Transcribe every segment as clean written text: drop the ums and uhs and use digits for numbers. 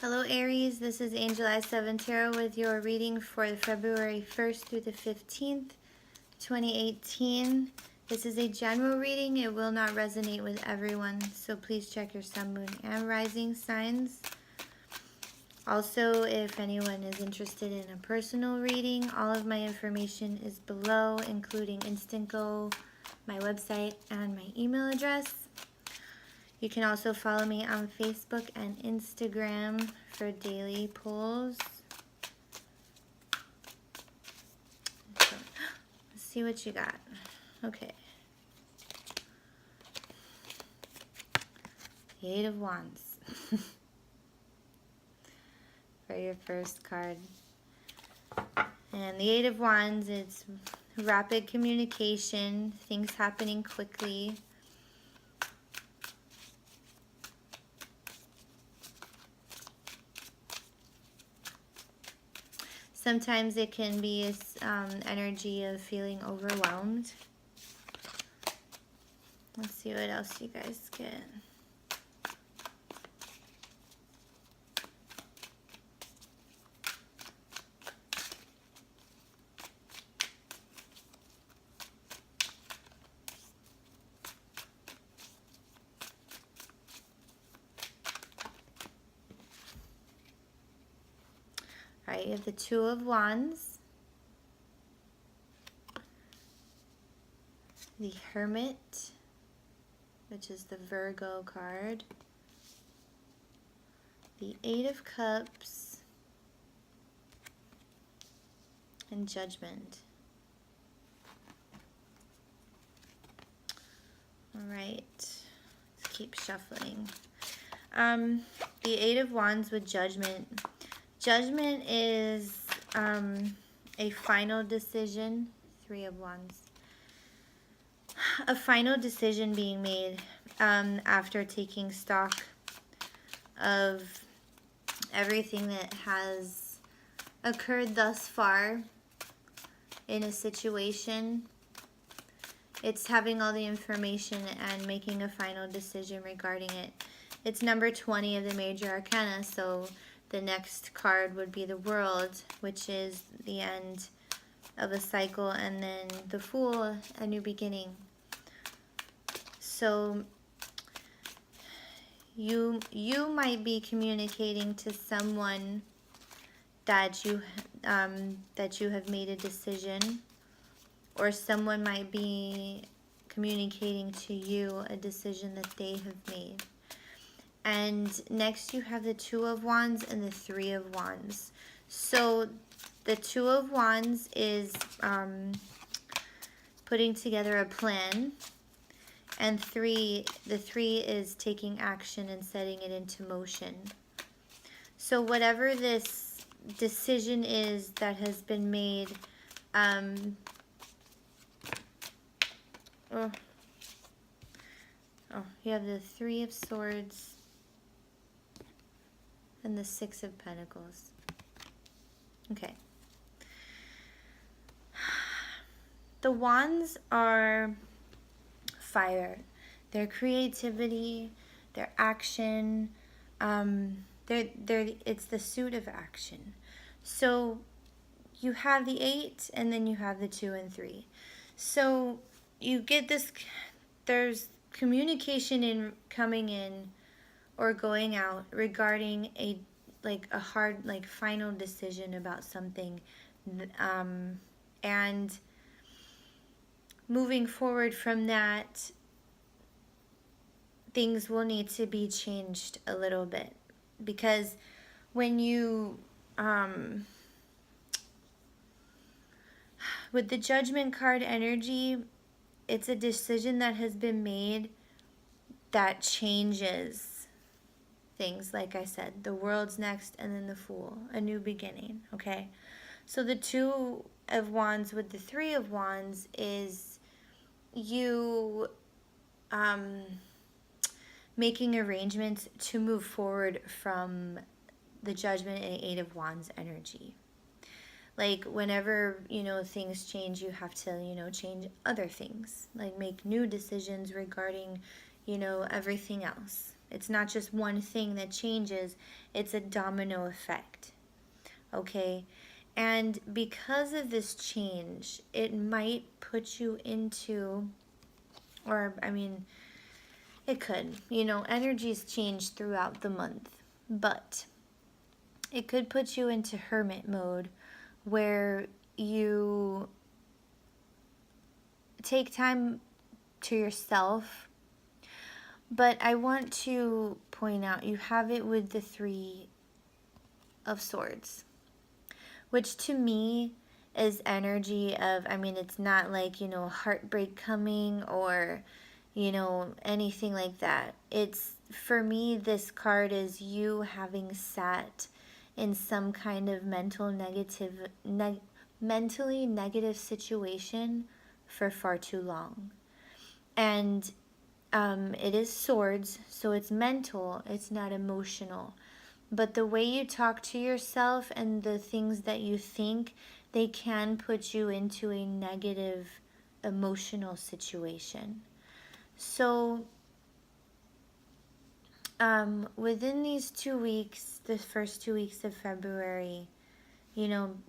Hello Aries, this is Angel I7 Tarot with your reading for February 1st through the 15th, 2018. This is a general reading. It will not resonate with everyone, so please check your sun, moon, and rising signs. Also, if anyone is interested in a personal reading, all of my information is below, including Instantgo, my website, and my email address. You can also follow me on Facebook and Instagram for daily polls. So, let's see what you got. Okay. The Eight of Wands. For your first card. And the Eight of Wands, it's rapid communication, things happening quickly. Sometimes it can be energy of feeling overwhelmed. Let's see what else you guys get. All right, you have the Two of Wands, the Hermit, which is the Virgo card, the Eight of Cups, and Judgment. All right, let's keep shuffling. The Eight of Wands with Judgment. Judgment is a final decision. Three of Wands. A final decision being made after taking stock of everything that has occurred thus far in a situation. It's having all the information and making a final decision regarding it. It's number 20 of the major arcana, so the next card would be the World, which is the end of a cycle, and then the Fool, a new beginning. So you might be communicating to someone that you have made a decision, or someone might be communicating to you a decision that they have made. And next you have the Two of Wands and the Three of Wands. So the Two of Wands is putting together a plan. And the three is taking action and setting it into motion. So whatever this decision is that has been made, you have the Three of Swords and the Six of Pentacles. Okay. The Wands are fire. Their creativity, their action, it's the suit of action. So you have the Eight, and then you have the Two and Three. So you get this, there's communication coming in or going out regarding a hard, final decision about something, and moving forward from that, things will need to be changed a little bit, because when you with the Judgment card energy, it's a decision that has been made that changes things. Like I said, the World's next, and then the Fool, a new beginning. Okay, so the Two of Wands with the Three of Wands is you making arrangements to move forward from the Judgment and Eight of Wands energy. Like whenever, things change, you have to, change other things. Like make new decisions regarding, everything else. It's not just one thing that changes, it's a domino effect. Okay? And because of this change, it might put you into, or I mean, it could, energies change throughout the month, but it could put you into hermit mode where you take time to yourself. But I want to point out, you have it with the Three of Swords, which to me is energy of, it's not like, heartbreak coming or, anything like that. It's, for me, this card is you having sat in some kind of mentally negative situation for far too long. And it is swords, so it's mental, it's not emotional. But the way you talk to yourself and the things that you think, they can put you into a negative emotional situation. So within these 2 weeks, the first 2 weeks of February,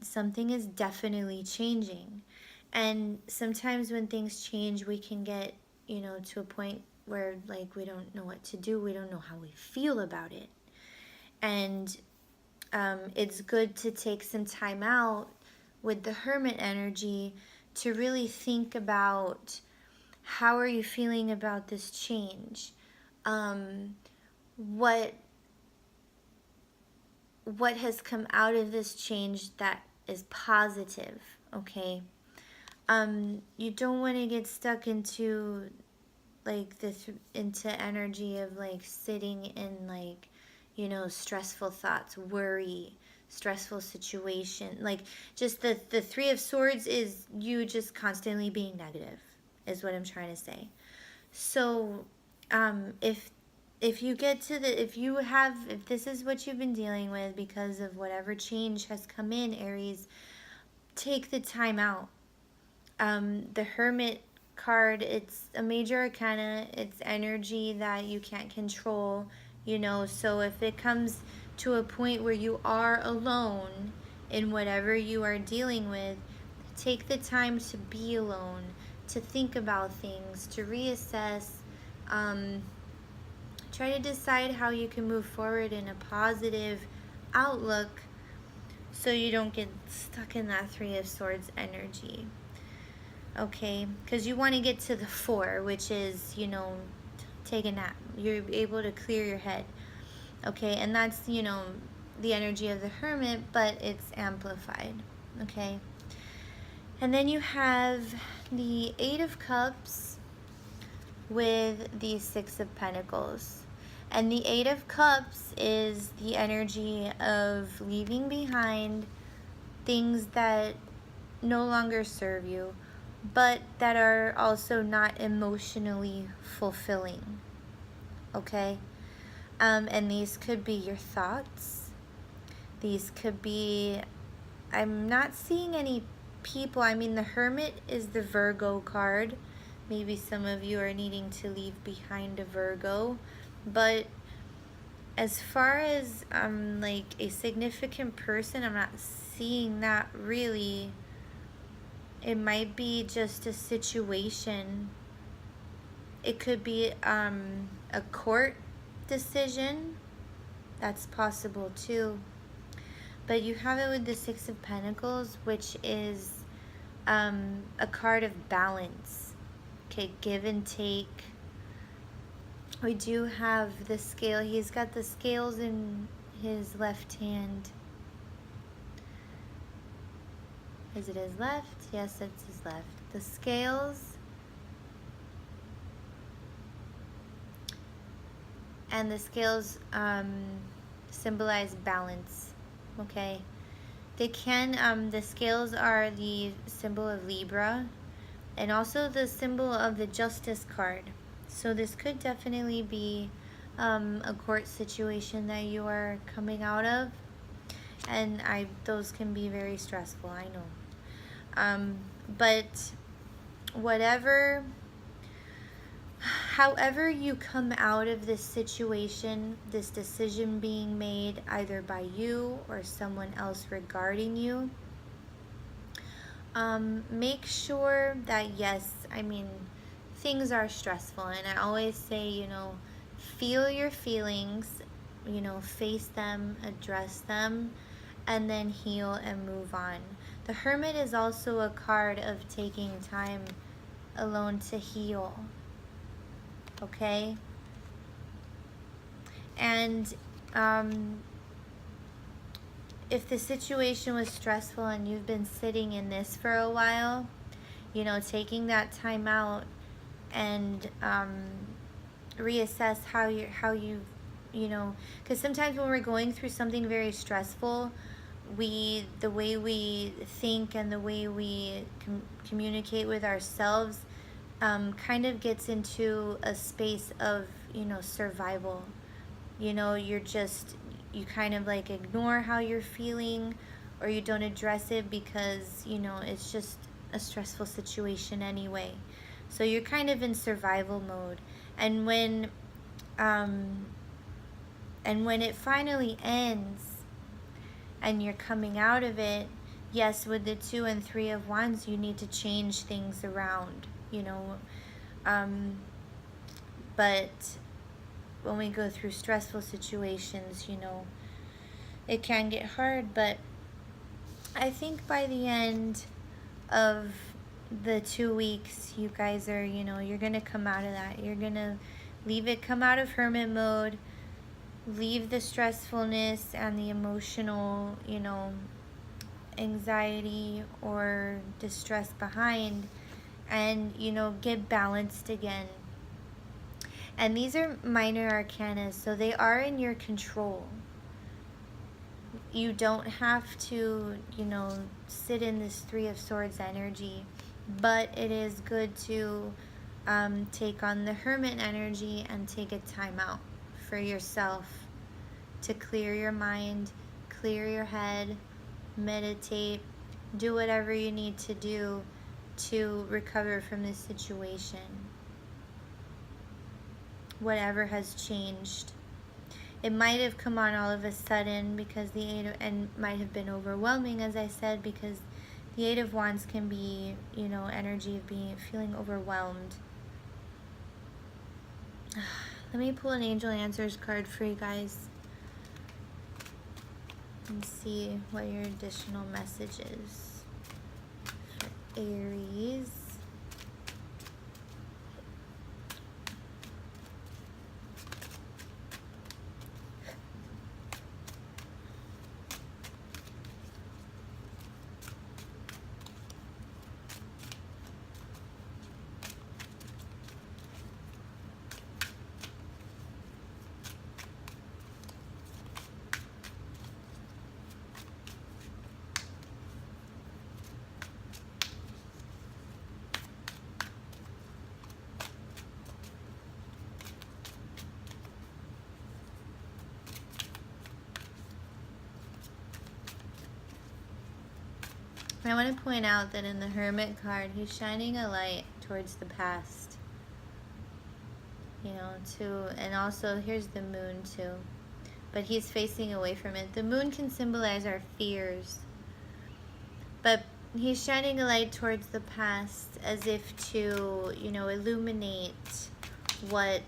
something is definitely changing. And sometimes when things change, we can get, to a point where like we don't know what to do. We don't know how we feel about it. And it's good to take some time out with the Hermit energy to really think about, how are you feeling about this change? What has come out of this change that is positive, okay? You don't want to get stuck into like into energy of like sitting in like, stressful thoughts, worry, stressful situation. Like just the Three of Swords is you just constantly being negative, is what I'm trying to say. So if you get to if this is what you've been dealing with because of whatever change has come in, Aries, take the time out. The Hermit card, it's a major arcana, it's energy that you can't control, so if it comes to a point where you are alone in whatever you are dealing with, take the time to be alone, to think about things, to reassess, try to decide how you can move forward in a positive outlook so you don't get stuck in that Three of Swords energy. Okay, because you want to get to the 4, which is, take a nap. You're able to clear your head. Okay, and that's, the energy of the Hermit, but it's amplified. Okay, and then you have the 8 of Cups with the 6 of Pentacles. And the 8 of Cups is the energy of leaving behind things that no longer serve you, but that are also not emotionally fulfilling. Okay? And these could be your thoughts. These could be, I'm not seeing any people. The Hermit is the Virgo card. Maybe some of you are needing to leave behind a Virgo. But as far as like a significant person, I'm not seeing that really. It might be just a situation. It could be a court decision. That's possible too. But you have it with the 6 of Pentacles, which is a card of balance. Okay, give and take. We do have the scale. He's got the scales in his left hand. Is it his left? Yes, it's his left. The scales and the scales symbolize balance. Okay, they can. The scales are the symbol of Libra, and also the symbol of the Justice card. So this could definitely be a court situation that you are coming out of, and those can be very stressful, I know. But whatever however you come out of this situation, this decision being made either by you or someone else regarding you, make sure that, yes, I mean, things are stressful. And I always say, you know, feel your feelings, you know, face them, address them, and then heal and move on. The Hermit is also a card of taking time alone to heal. Okay? And if the situation was stressful and you've been sitting in this for a while, you know, taking that time out and reassess how you know, because sometimes when we're going through something very stressful, the way we think and the way we communicate with ourselves kind of gets into a space of, you know, survival. You know, you kind of like ignore how you're feeling, or you don't address it because, you know, it's just a stressful situation anyway. So you're kind of in survival mode. And when it finally ends and you're coming out of it, yes, with the 2 and 3 of Wands, you need to change things around, you know. But when we go through stressful situations, you know, it can get hard. But I think by the end of the 2 weeks, you guys are, you know, you're going to come out of that. You're going to come out of hermit mode, leave the stressfulness and the emotional, you know, anxiety or distress behind, and, you know, get balanced again. And these are minor arcana, so they are in your control. You don't have to, you know, sit in this 3 of Swords energy, but it is good to take on the Hermit energy and take a time out for yourself to clear your mind, clear your head, meditate, do whatever you need to do to recover from this situation. Whatever has changed. It might have come on all of a sudden because and might have been overwhelming, as I said, because the 8 of Wands can be, you know, energy of feeling overwhelmed. Let me pull an Angel Answers card for you guys and see what your additional message is for Aries. I want to point out that in the Hermit card, he's shining a light towards the past. You know, and also here's the Moon too. But he's facing away from it. The Moon can symbolize our fears. But he's shining a light towards the past as if to, you know, illuminate what,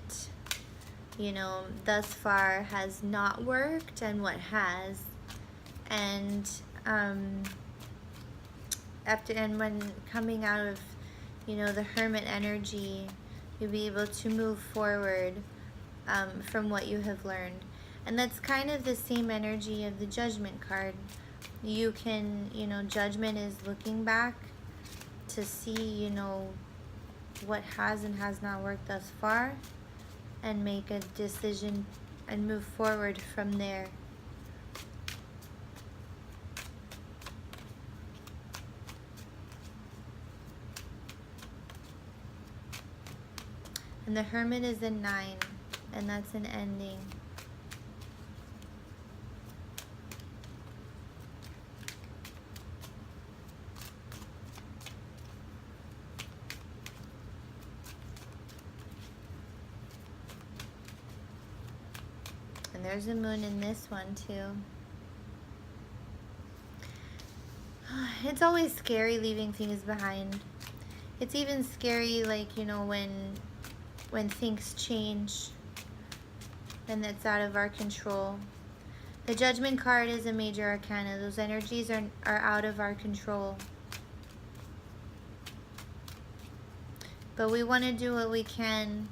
you know, thus far has not worked and what has. And when coming out of, you know, the Hermit energy, you'll be able to move forward from what you have learned. And that's kind of the same energy of the Judgment card. You can, you know, Judgment is looking back to see, you know, what has and has not worked thus far, and make a decision and move forward from there. And the Hermit is a 9, and that's an ending. there's a moon in this one too. It's always scary leaving things behind. It's even scary, like, you know, when things change and that's out of our control. The Judgment card is a major arcana. Those energies are out of our control. But we want to do what we can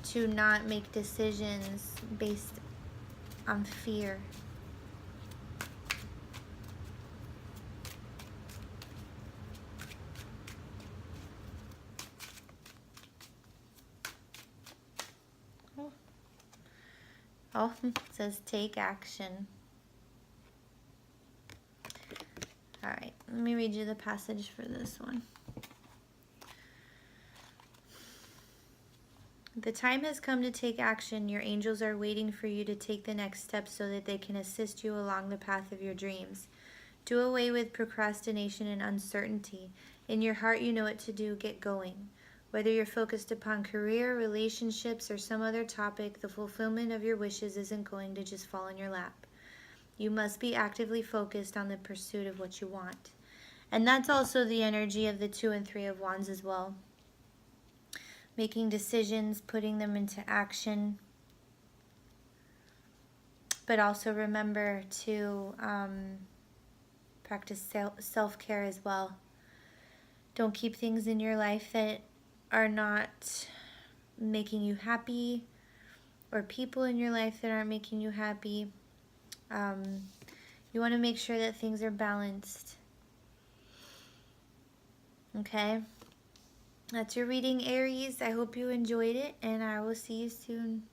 to not make decisions based on fear. Oh, it says take action. All right, let me read you the passage for this one. The time has come to take action. Your angels are waiting for you to take the next step so that they can assist you along the path of your dreams. Do away with procrastination and uncertainty. In your heart, you know what to do. Get going. Whether you're focused upon career, relationships, or some other topic, the fulfillment of your wishes isn't going to just fall in your lap. You must be actively focused on the pursuit of what you want. And that's also the energy of the 2 and 3 of Wands as well. Making decisions, putting them into action. But also remember to practice self-care as well. Don't keep things in your life that are not making you happy, or people in your life that aren't making you happy. You want to make sure that things are balanced. Okay? That's your reading, Aries. I hope you enjoyed it, and I will see you soon.